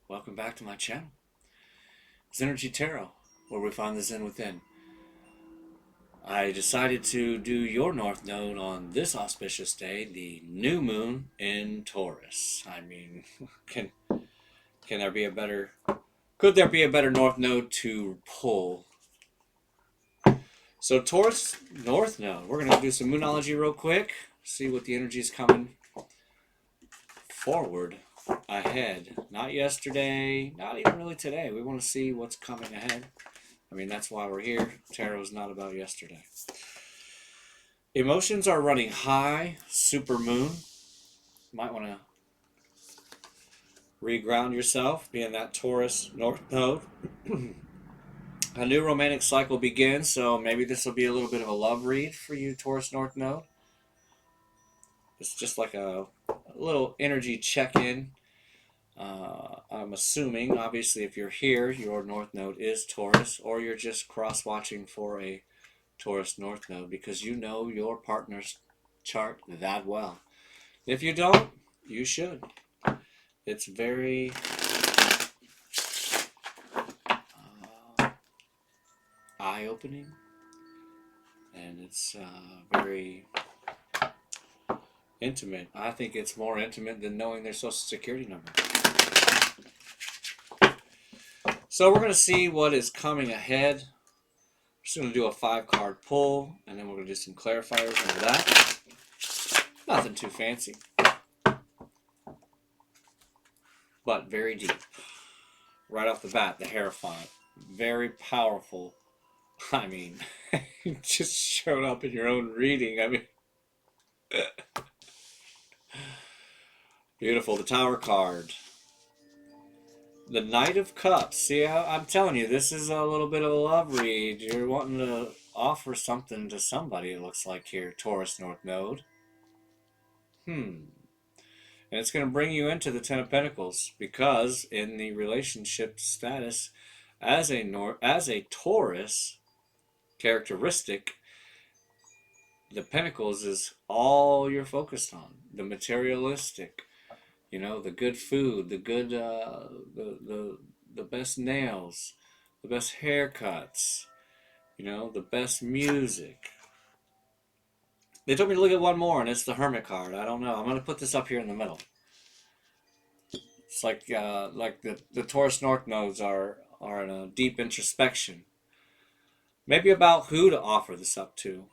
Welcome back to my channel. It's Energy Tarot, where we find the Zen within. I decided to do your North Node on this auspicious day, the new moon in Taurus. I mean, can there be a better, could there be a better North Node to pull? So Taurus North Node, we're going to do some Moonology real quick, see what the energy is coming forward, ahead. Not yesterday, not even really today. We want to see what's coming ahead. I mean, that's why we're here. Tarot is not about yesterday. Emotions are running high. Super moon. Might want to reground yourself, being that Taurus North Node. A new romantic cycle begins, so maybe this will be a little bit of a love read for you, Taurus North Node. It's just like a little energy check-in. I'm assuming, obviously, if you're here, your North Node is Taurus, or you're just cross-watching for a Taurus North Node because you know your partner's chart that well. If you don't, you should. It's very eye-opening, and it's very intimate. I think it's more intimate than knowing their social security number. So we're going to see what is coming ahead. We're just going to do a 5-card pull, and then we're going to do some clarifiers under that. Nothing too fancy, but very deep. Right off the bat, the Hierophant. Very powerful. I mean, you just showed up in your own reading. I mean, beautiful. The Tower card. The Knight of Cups. See, I'm telling you, this is a little bit of a love read. You're wanting to offer something to somebody, it looks like here, Taurus North Node. And it's going to bring you into the Ten of Pentacles, because in the relationship status, as a Taurus characteristic, the Pentacles is all you're focused on. The materialistic. You know, the good food, the good, the best nails, the best haircuts, you know, the best music. They told me to look at one more, and it's the Hermit card. I don't know. I'm going to put this up here in the middle. It's like the Taurus North Nodes are in a deep introspection. Maybe about who to offer this up to.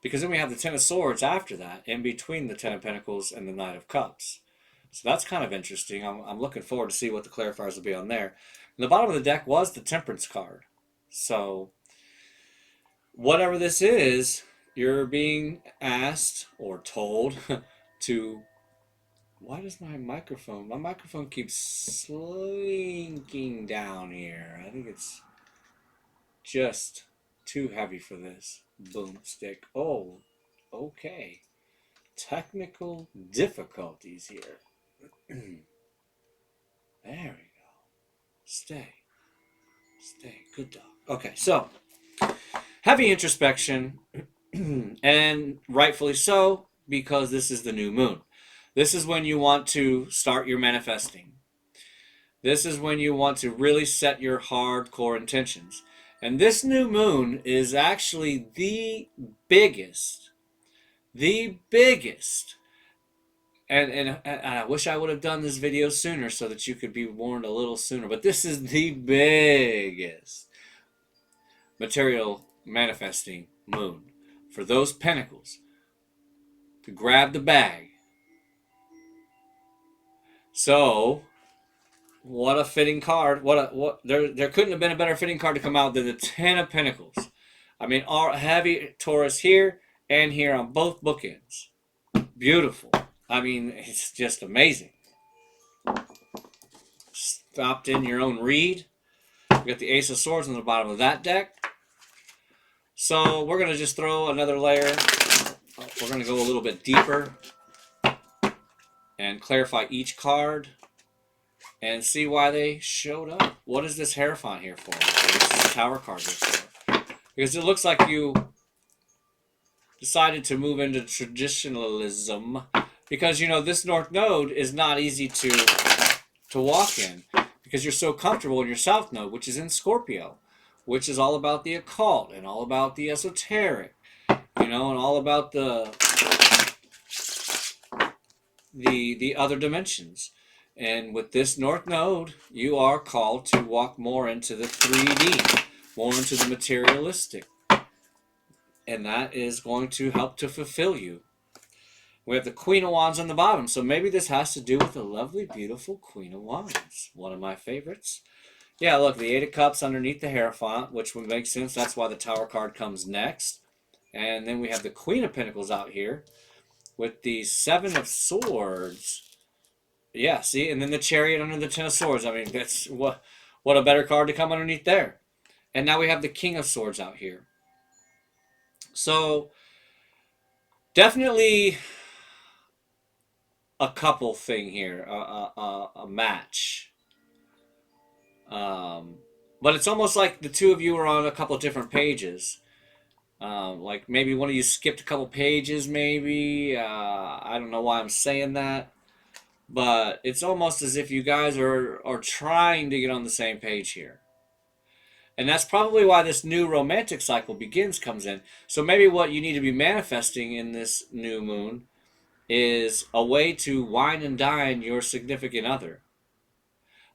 Because then we have the Ten of Swords after that, in between the Ten of Pentacles and the Knight of Cups. So that's kind of interesting. I'm looking forward to see what the clarifiers will be on there. And the bottom of the deck was the Temperance card. So whatever this is, you're being asked or told to... Why does my microphone keeps slinking down here? I think it's just too heavy for this boomstick. Oh, okay. Technical difficulties here. There we go. Stay. Good dog. Okay, so heavy introspection, and rightfully so, because this is the new moon. This is when you want to start your manifesting. This is when you want to really set your hardcore intentions. And this new moon is actually the biggest. And I wish I would have done this video sooner so that you could be warned a little sooner. But this is the biggest material manifesting moon for those pentacles to grab the bag. So, what a fitting card. There couldn't have been a better fitting card to come out than the Ten of Pentacles. I mean, our heavy Taurus here and here on both bookends. Beautiful. I mean, it's just amazing. Stopped in your own read. We got the Ace of Swords on the bottom of that deck. So we're going to just throw another layer. We're going to go a little bit deeper and clarify each card and see why they showed up. What is this Hierophant here for? This Tower card here for? Because it looks like you decided to move into traditionalism. Because, you know, this North Node is not easy to walk in. because you're so comfortable in your South Node, which is in Scorpio, which is all about the occult and all about the esoteric, and all about the other dimensions. And with this North Node, you are called to walk more into the 3D, more into the materialistic. And that is going to help to fulfill you. We have the Queen of Wands on the bottom, so maybe this has to do with the lovely, beautiful Queen of Wands. One of my favorites. Yeah, look, the Eight of Cups underneath the Hierophant, which would make sense. That's why the Tower card comes next. And then we have the Queen of Pentacles out here with the Seven of Swords. Yeah, see? And then the Chariot under the Ten of Swords. I mean, that's what a better card to come underneath there. And now we have the King of Swords out here. So, definitely a couple thing here, a match. But it's almost like the two of you are on a couple different pages. Like maybe one of you skipped a couple pages, maybe. I don't know why I'm saying that. But it's almost as if you guys are trying to get on the same page here. And that's probably why this new romantic cycle comes in. So maybe what you need to be manifesting in this new moon is a way to wine and dine your significant other.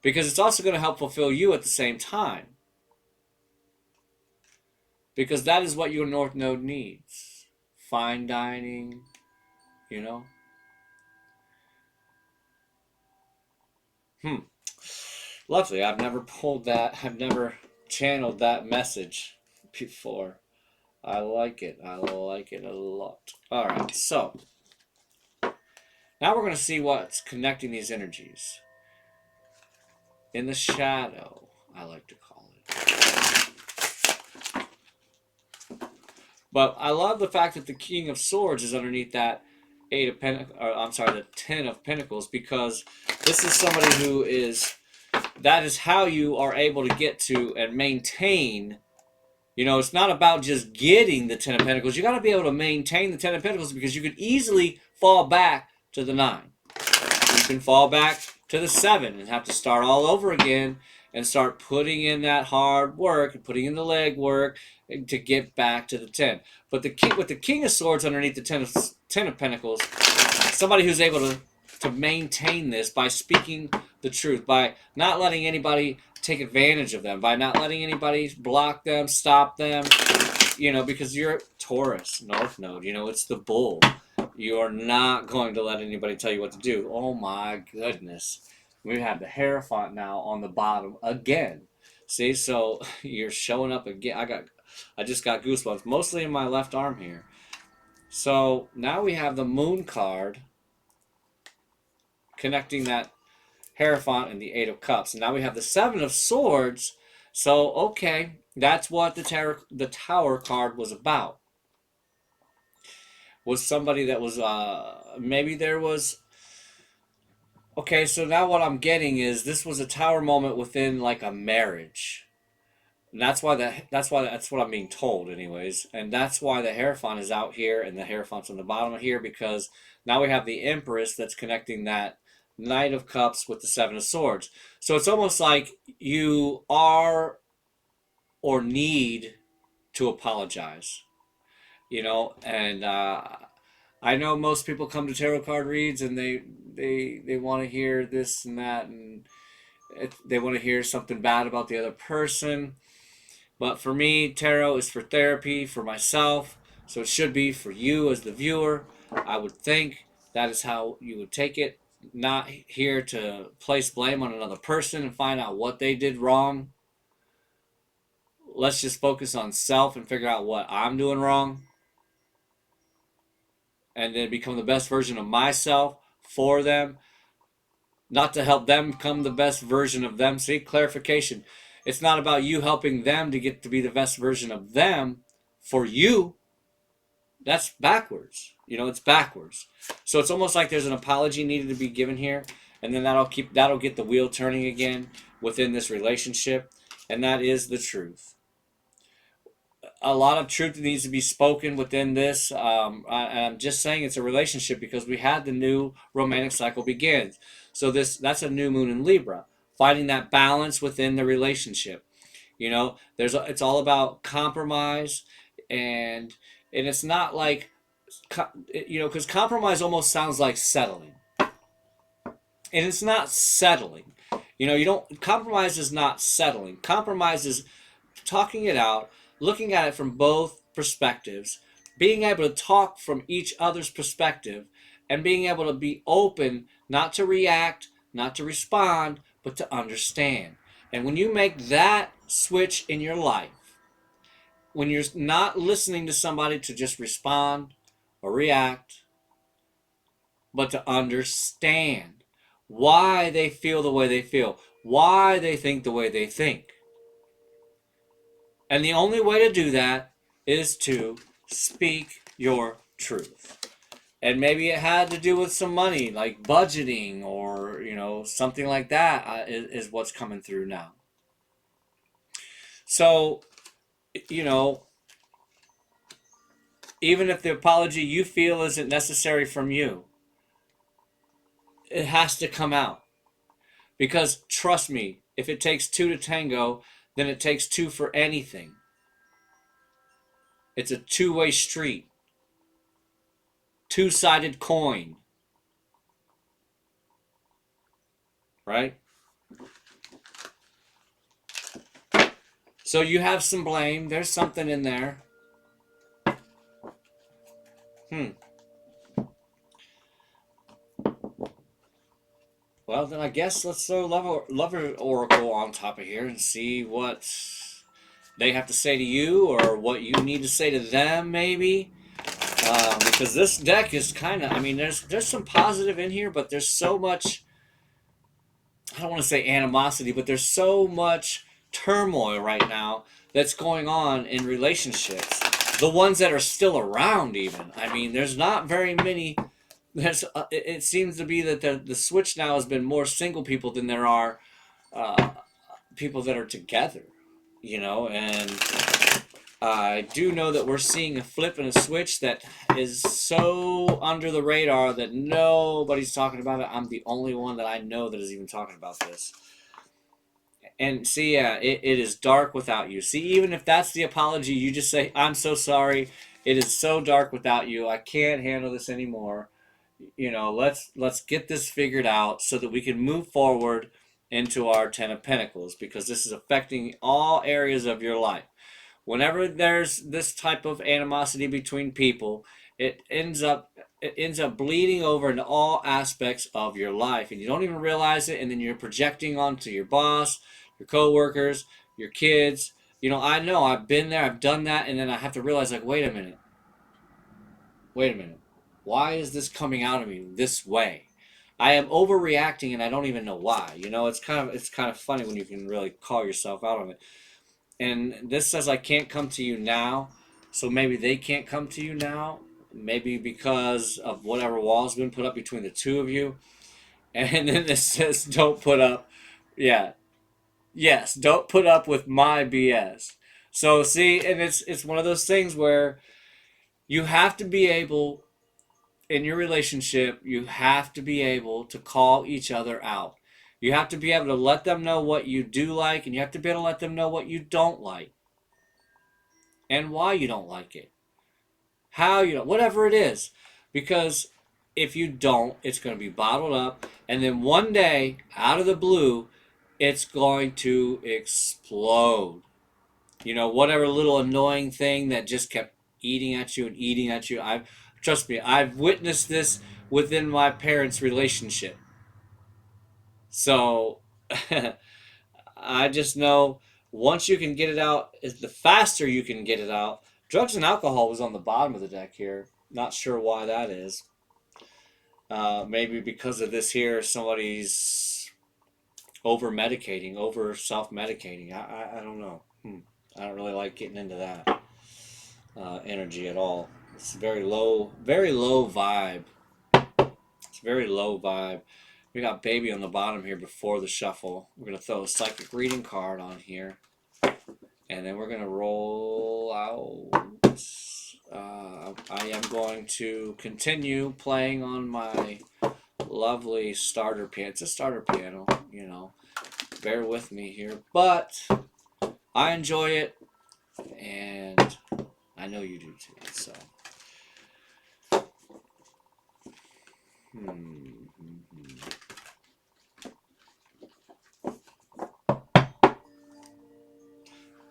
Because it's also going to help fulfill you at the same time. Because that is what your North Node needs. Fine dining, Lovely. I've never pulled that. I've never channeled that message before. I like it. I like it a lot. All right, so now we're going to see what's connecting these energies. In the shadow, I like to call it. But I love the fact that the King of Swords is underneath that the Ten of Pentacles, because this is somebody who that is how you are able to get to and maintain. It's not about just getting the Ten of Pentacles. You got to be able to maintain the Ten of Pentacles, because you could easily fall back to the 9. You can fall back to the 7 and have to start all over again and start putting in that hard work and putting in the leg work to get back to the 10. But with the King of Swords underneath the Ten of Pentacles, somebody who's able to maintain this by speaking the truth, by not letting anybody take advantage of them, by not letting anybody block them, stop them, because you're Taurus, North Node, it's the bull. You are not going to let anybody tell you what to do. Oh my goodness. We have the Hierophant now on the bottom again. See, so you're showing up again. I just got goosebumps, mostly in my left arm here. So now we have the Moon card connecting that Hierophant and the Eight of Cups. And now we have the Seven of Swords. So, okay, that's what the Tower card was about. Was somebody that was, maybe there was... Okay, so now what I'm getting is this was a Tower moment within like a marriage. And that's what I'm being told anyways. And that's why the Hierophant is out here and the Hierophant's on the bottom of here, because now we have the Empress that's connecting that Knight of Cups with the Seven of Swords. So it's almost like you are or need to apologize, and I know most people come to tarot card reads and they want to hear this and that, and they want to hear something bad about the other person. But for me, tarot is for therapy, for myself, so it should be for you as the viewer. I would think that is how you would take it. Not here to place blame on another person and find out what they did wrong. Let's just focus on self and figure out what I'm doing wrong, and then become the best version of myself for them, not to help them become the best version of them. See, clarification. It's not about you helping them to get to be the best version of them for you. That's backwards. It's backwards. So it's almost like there's an apology needed to be given here, and then that'll get the wheel turning again within this relationship, and that is the truth. A lot of truth needs to be spoken within this. I'm just saying it's a relationship because we had the new romantic cycle begins. So that's a new moon in Libra. finding that balance within the relationship. You know, it's all about compromise, and it's not like, you know, because compromise almost sounds like settling, and it's not settling. You know, you don't compromise is not settling. Compromise is talking it out, looking at it from both perspectives, being able to talk from each other's perspective, and being able to be open, not to react, not to respond, but to understand. And when you make that switch in your life, when you're not listening to somebody to just respond or react, but to understand why they feel the way they feel, why they think the way they think. And the only way to do that is to speak your truth. And maybe it had to do with some money, like budgeting, or, you know, something like that is what's coming through now. So, you know, even if the apology you feel isn't necessary from you, it has to come out. Because trust me, if it takes two to tango, then it takes two for anything. It's a two-way street, two-sided coin, right? So you have some blame. There's something in there. Well, then I guess let's throw Lover Oracle on top of here and see what they have to say to you, or what you need to say to them, maybe. Because this deck is kind of, I mean, there's some positive in here, but there's so much, I don't want to say animosity, but there's so much turmoil right now that's going on in relationships. The ones that are still around, even. I mean, there's not very many. It seems to be that the switch now has been more single people than there are people that are together, you know. And I do know that we're seeing a flip and a switch that is so under the radar that nobody's talking about it. I'm the only one that I know that is even talking about this. And see, yeah, it is dark without you. See, even if that's the apology, you just say, I'm so sorry. It is so dark without you. I can't handle this anymore. You know, let's get this figured out so that we can move forward into our Ten of Pentacles, because this is affecting all areas of your life. Whenever there's this type of animosity between people, it ends up bleeding over into all aspects of your life, and you don't even realize it. And then you're projecting onto your boss, your coworkers, your kids. You know I've been there, I've done that, and then I have to realize, like, wait a minute, why is this coming out of me this way? I am overreacting, and I don't even know why. You know, it's kind of funny when you can really call yourself out on it. And this says, I can't come to you now. So maybe they can't come to you now. Maybe because of whatever wall's been put up between the two of you. And then this says, don't put up. Yeah. Yes, don't put up with my BS. So see, and it's one of those things where you have to be able, in your relationship, you have to be able to call each other out. You have to be able to let them know what you do like, and you have to be able to let them know what you don't like. And why you don't like it. How you don't, whatever it is. Because if you don't, it's going to be bottled up. And then one day, out of the blue, it's going to explode. You know, whatever little annoying thing that just kept eating at you and eating at you. Trust me, I've witnessed this within my parents' relationship. So I just know once you can get it out, the faster you can get it out. Drugs and alcohol was on the bottom of the deck here. Not sure why that is. Maybe because of this here, somebody's over medicating, over self-medicating. I don't know. I don't really like getting into that energy at all. It's very low vibe. It's very low vibe. We got baby on the bottom here before the shuffle. We're going to throw a psychic reading card on here. And then we're going to roll out. I am going to continue playing on my lovely starter piano. It's a starter piano, you know. bear with me here, but I enjoy it, and I know you do too. So,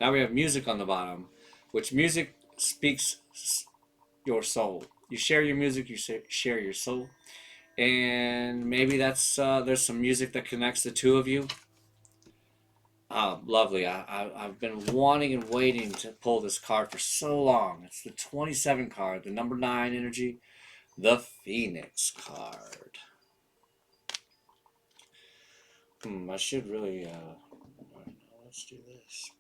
now we have music on the bottom, which music speaks your soul. You share your music, you share your soul, and maybe that's there's some music that connects the two of you. Lovely. I've been wanting and waiting to pull this card for so long. It's the 27 card, the number 9 energy, the Phoenix card. I should really, let's do this.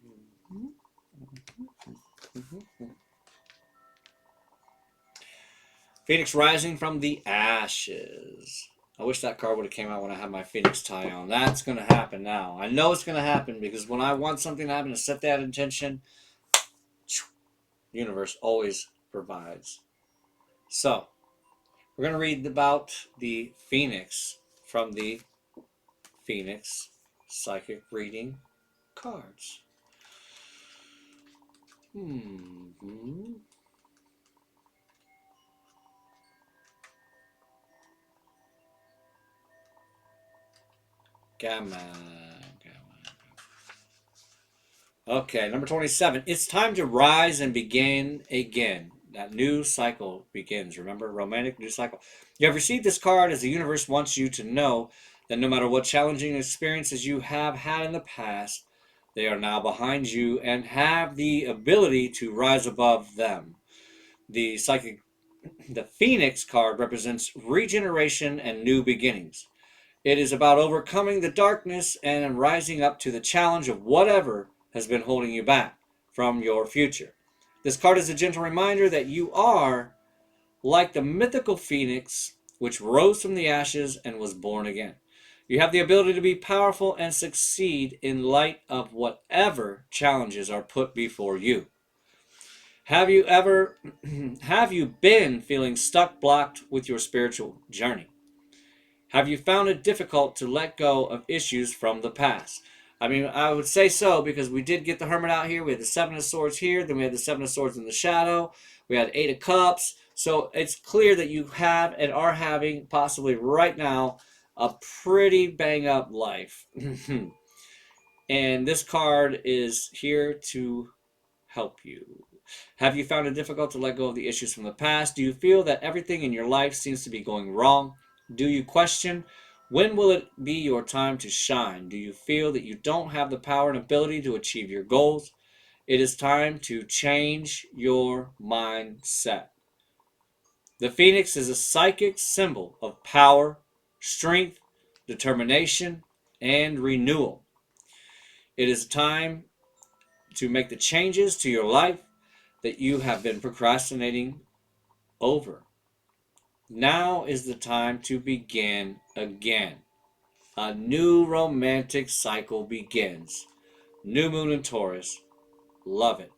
Phoenix rising from the ashes. I wish that card would have came out when I had my Phoenix tie on. That's going to happen now. I know it's going to happen because when I want something to happen, to set that intention, the universe always provides. So, we're going to read about the Phoenix from the Phoenix Psychic Reading cards. Gamma. Okay, number 27. It's time to rise and begin again. That new cycle begins. Remember, romantic new cycle. You have received this card as the universe wants you to know that no matter what challenging experiences you have had in the past, they are now behind you and have the ability to rise above them. The Phoenix card represents regeneration and new beginnings. It is about overcoming the darkness and rising up to the challenge of whatever has been holding you back from your future. This card is a gentle reminder that you are like the mythical phoenix which rose from the ashes and was born again. You have the ability to be powerful and succeed in light of whatever challenges are put before you. Have you been feeling stuck, blocked with your spiritual journey? Have you found it difficult to let go of issues from the past? I mean, I would say so because we did get the Hermit out here. We had the Seven of Swords here. Then we had the Seven of Swords in the shadow. We had Eight of Cups. So it's clear that you have and are having, possibly right now, a pretty bang-up life. And this card is here to help you. Have you found it difficult to let go of the issues from the past? Do you feel that everything in your life seems to be going wrong? Do you question, when will it be your time to shine? Do you feel that you don't have the power and ability to achieve your goals? It is time to change your mindset. The Phoenix is a psychic symbol of power, strength, determination, and renewal. It is time to make the changes to your life that you have been procrastinating over. Now is the time to begin again. A new romantic cycle begins. New moon in Taurus. Love it.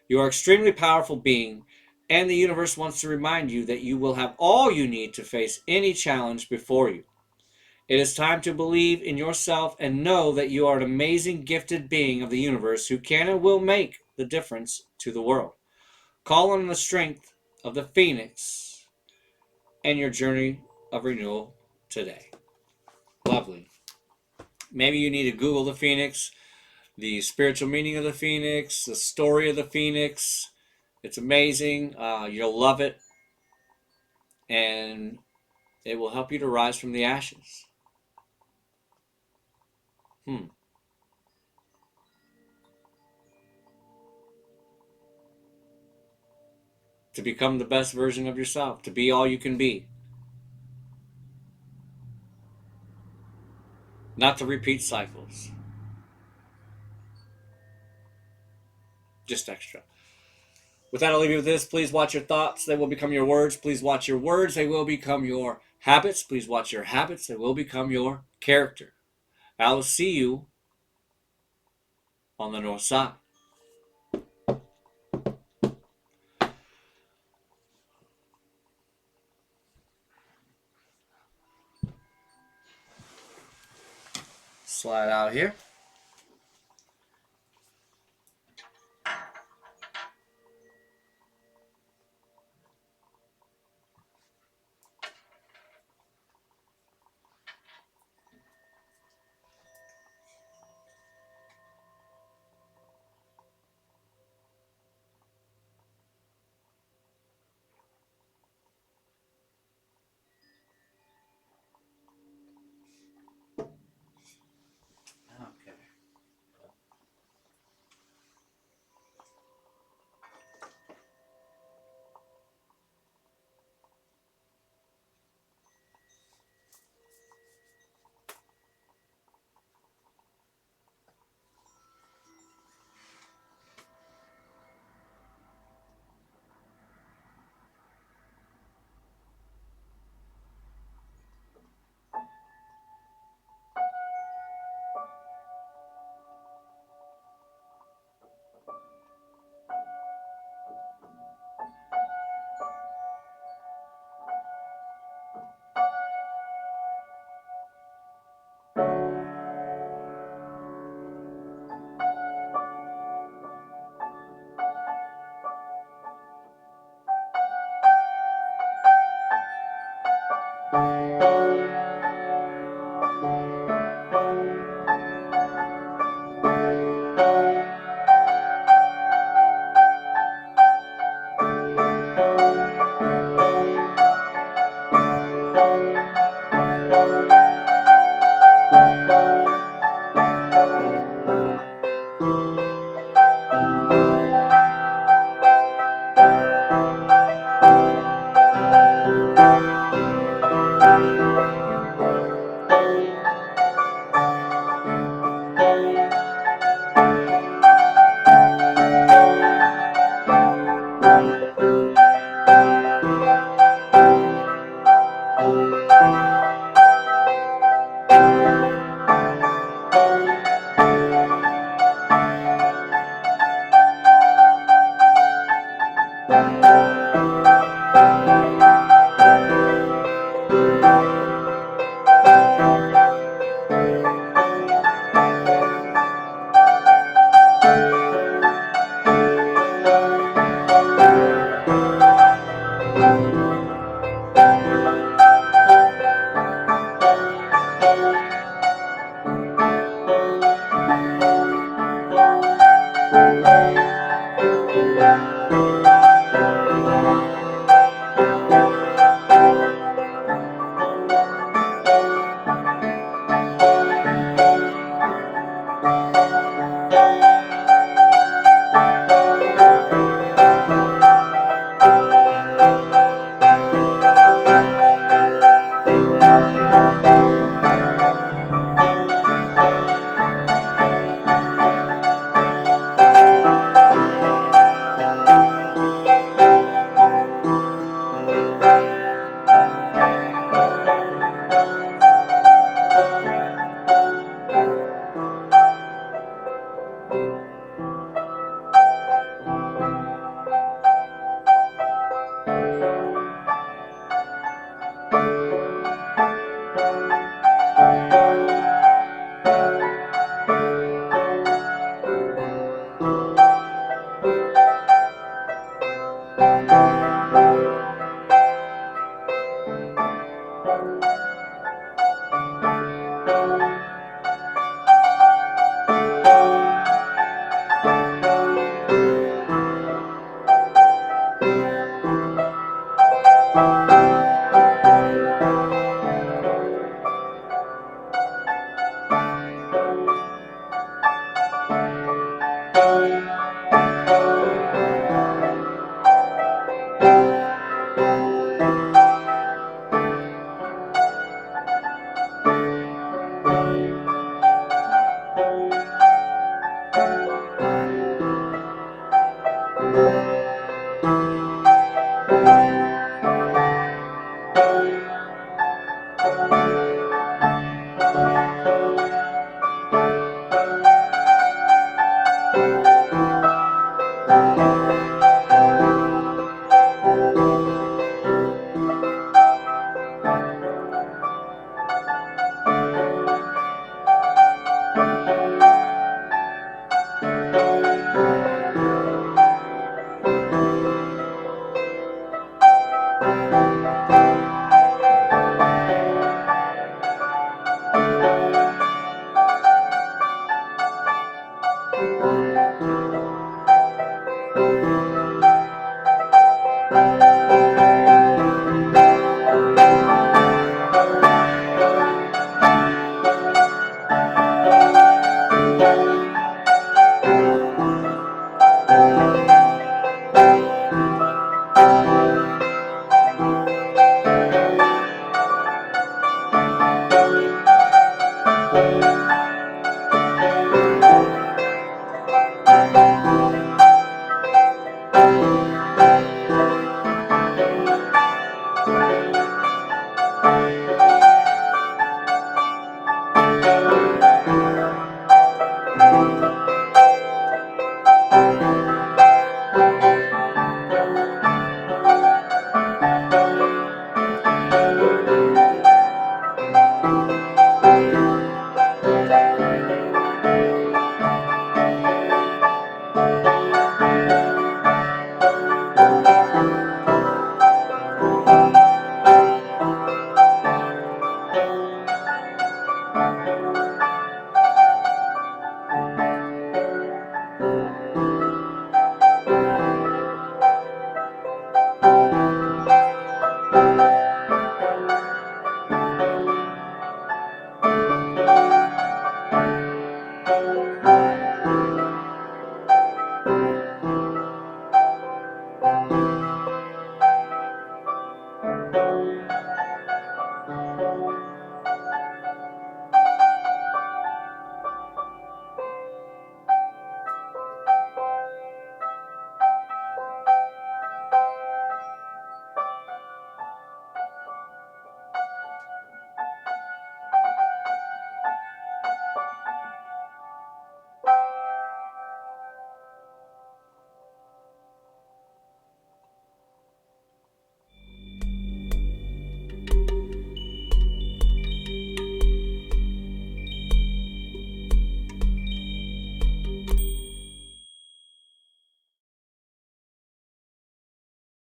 You are an extremely powerful being, and the universe wants to remind you that you will have all you need to face any challenge before you. It is time to believe in yourself and know that you are an amazing, gifted being of the universe who can and will make the difference to the world. Call on the strength of the Phoenix and your journey of renewal today. Lovely. Maybe you need to Google the Phoenix, the spiritual meaning of the Phoenix, the story of the Phoenix. It's amazing. You'll love it. And it will help you to rise from the ashes. To become the best version of yourself. To be all you can be. Not to repeat cycles. Just extra. With that, I'll leave you with this. Please watch your thoughts. They will become your words. Please watch your words. They will become your habits. Please watch your habits. They will become your character. I will see you on the north side. Slide out here.